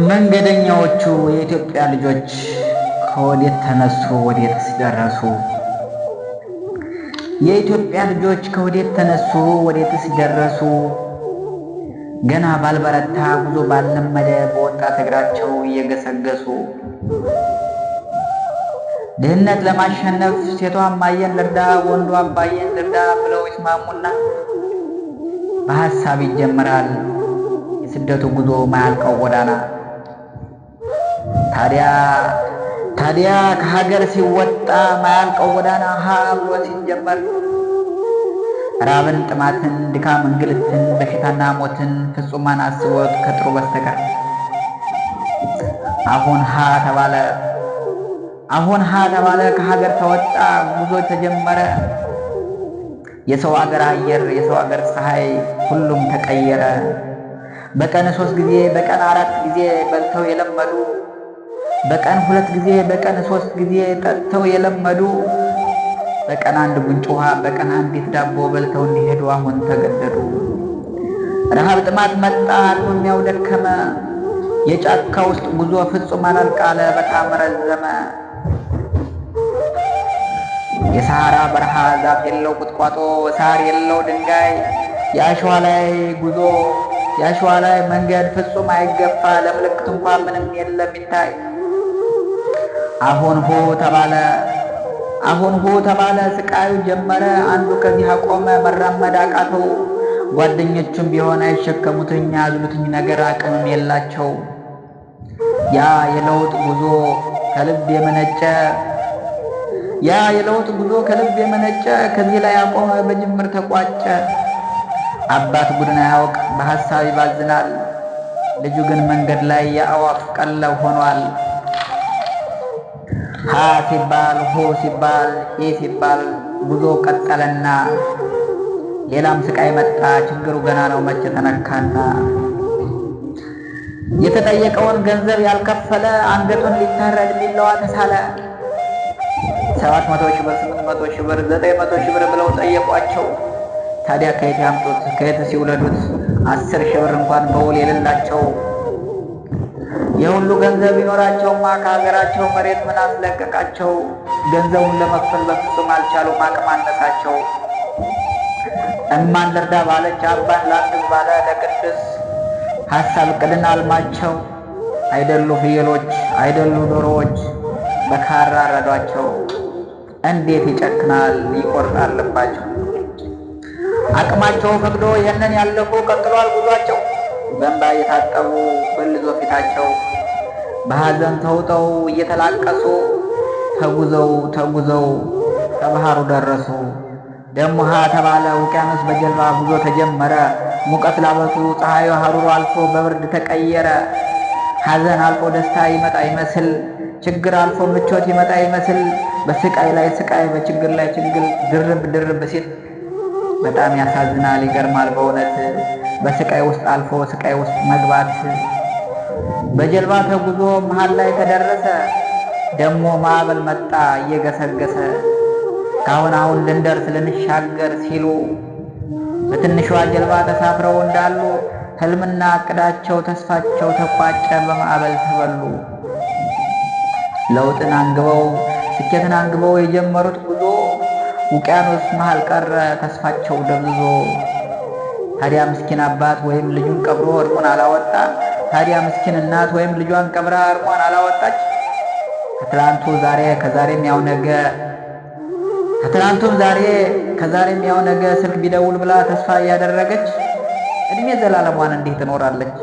መንገደኛዎቹ የኢትዮጵያ ልጆች ከወዴት ተነሱ ወዴትስ ደረሱ? የኢትዮጵያ ልጆች ከወዴት ተነሱ ወዴትስ ደረሱ? ገና ባልበረታ ጉዞ ባልለመደ በወጣት እግራቸው እየገሰገሱ ድህነት ለማሸነፍ ሴቷ አማየን ልርዳ ወንዱ አባየን ልርዳ ብለው ይስማሙና በሐሳብ ይጀምራል የስደቱ ጉዞ ማያልቀው ጎዳና። ታዲያ ከሀገር ሲወጣ ማያልቀው ጎዳና ሀ ብሎ ሲጀመር ራብን፣ ጥማትን፣ ድካም፣ እንግልትን፣ በሽታና ሞትን ፍጹማን አስቦት ከጥሩ በስተቀር አሁን ሀ ተባለ ከሀገር ተወጣ ጉዞ ተጀመረ። የሰው አገር አየር የሰው አገር ፀሐይ ሁሉም ተቀየረ። በቀን 3 ጊዜ በቀን 4 ጊዜ በልተው የለመዱ በቀን 2 ጊዜ በቀን 3 ጊዜ ጠጥተው የለመዱ በቀን 1 ጉንጭ ውሃ በቀን 1 ዳቦ በልተው እንዲሄዱ አሁን ተገደዱ። ረሃብ ጥማት መጣ አልሞኛው ደከመ። የጫካ ውስጥ ጉዞ ፍጹም አላልቃለ በጣም ረዘመ። የሰሃራ በረሃ ዛፍ የለው ቁጥቋጦ ሳር የለው ድንጋይ የአሸዋ ላይ ጉዞ የአሸዋ ላይ መንገድ ፍጹም አይገፋ ለምልክት እንኳን ምንም የለም ይታይ። አሁን ሆ ተባለ ስቃዩ ጀመረ። አንዱ ከዚህ አቆመ መራመድ አቃተው። ጓደኞቹም ቢሆን አይሸከሙትኝ ያዝሉትኝ ነገር አቅምም የላቸው። ያ የለውጥ ጉዞ ከልብ የመነጨ ከዚህ ላይ አቆመ በጅምር ተቋጨ። አባት ቡድን አያውቅ በሐሳብ ይባዝናል። ልጁ ግን መንገድ ላይ የአዋፍ ቀለብ ሆኗል። ሀ ሲባል ሆ ሲባል ሄ ሲባል ጉዞ ቀጠለና ሌላም ስቃይ መጣ። ችግሩ ገና ነው መቼ ተነካና የተጠየቀውን ገንዘብ ያልከፈለ አንገቱን ሊታረድ ቢላዋ ተሳለ። 700 ሺህ ብር 800 ሺህ ብር 900 ሺህ ብር ብለው ጠየቋቸው። ታዲያ ከየት ያምጡት ከየት ሲውለዱት 10 ሺህ ብር እንኳን በውል የሌላቸው። የሁሉ ገንዘብ ቢኖራቸውማ ከሀገራቸው መሬት ምን አስለቀቃቸው? ገንዘቡን ለመክፈል በፍጹም አልቻሉም አቅም አነሳቸው። እማን ልርዳ ባለች አባን ላግዝ ባለ ለቅድስ ሐሳብ ቅድን አልማቸው። አይደሉ ፍየሎች አይደሉ ዶሮዎች በካራ ረዷቸው። እንዴት ይጨክናል ይቆርጣል ልባቸው። አቅማቸው ፈቅዶ ይህንን ያለፉ ቀጥሏል ጉዟቸው። በእንባ እየታጠቡ በልዞ ፊታቸው በሐዘን ተውጠው እየተላቀሱ ተጉዘው ከባህሩ ደረሱ። ደሞ ሀ ተባለ ውቅያኖስ በጀልባ ጉዞ ተጀመረ። ሙቀት ላበቱ ፀሐዩ ሀሩሩ አልፎ በብርድ ተቀየረ። ሐዘን አልፎ ደስታ ይመጣ ይመስል ችግር አልፎ ምቾት ይመጣ ይመስል በስቃይ ላይ ስቃይ በችግር ላይ ችግር ድርብ ሲል በጣም ያሳዝናል ይገርማል በእውነት በስቃይ ውስጥ አልፎ ስቃይ ውስጥ መግባት። በጀልባ ተጉዞ መሃል ላይ ተደረሰ። ደሞ ማዕበል መጣ እየገሰገሰ አሁን ልንደርስ ልንሻገር ሲሉ በትንሿ ጀልባ ተሳፍረው እንዳሉ ህልምና እቅዳቸው ተስፋቸው ተቋጨ በማዕበል ተበሉ። ለውጥን አንግበው ስኬትን አንግበው የጀመሩት ጉዞ ውቅያኖስ መሃል ቀረ ተስፋቸው ደብዝዞ። ታዲያ ምስኪን አባት ወይም ልጁን ቀብሮ እርሙን አላወጣ። ታዲያ ምስኪን እናት ወይም ልጇን ቀብራ እርሟን አላወጣች። ከትላንቱ ዛሬ ከዛሬም ያው ነገ ከትላንቱም ዛሬ ከዛሬም ያው ነገ ስልክ ቢደውል ብላ ተስፋ እያደረገች እድሜ ዘላለሟን እንዲህ ትኖራለች።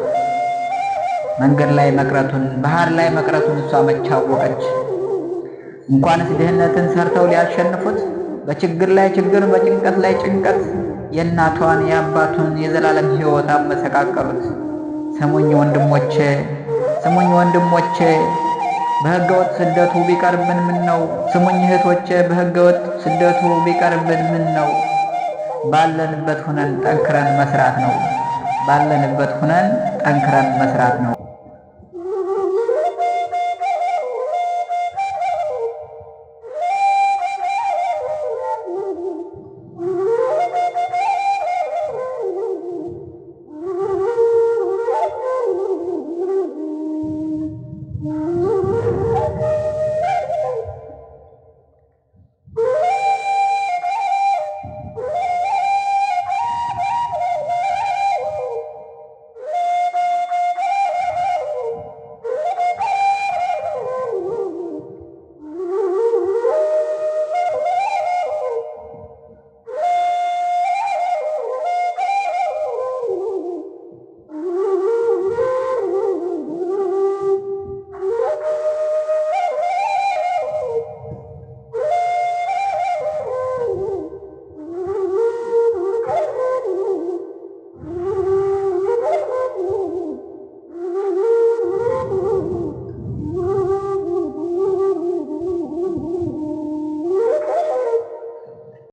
መንገድ ላይ መቅረቱን ባህር ላይ መቅረቱን እሷ መች አወቀች። እንኳንስ ድህነትን ሰርተው ሊያሸንፉት በችግር ላይ ችግር በጭንቀት ላይ ጭንቀት የእናቷን የአባቱን የዘላለም ሕይወት አመሰቃቀሉት። ስሙኝ ወንድሞቼ በህገወጥ ስደቱ ቢቀርብን ምን ነው? ስሙኝ እህቶቼ በህገወጥ ስደቱ ቢቀርብን ምን ነው? ባለንበት ሁነን ጠንክረን መስራት ነው።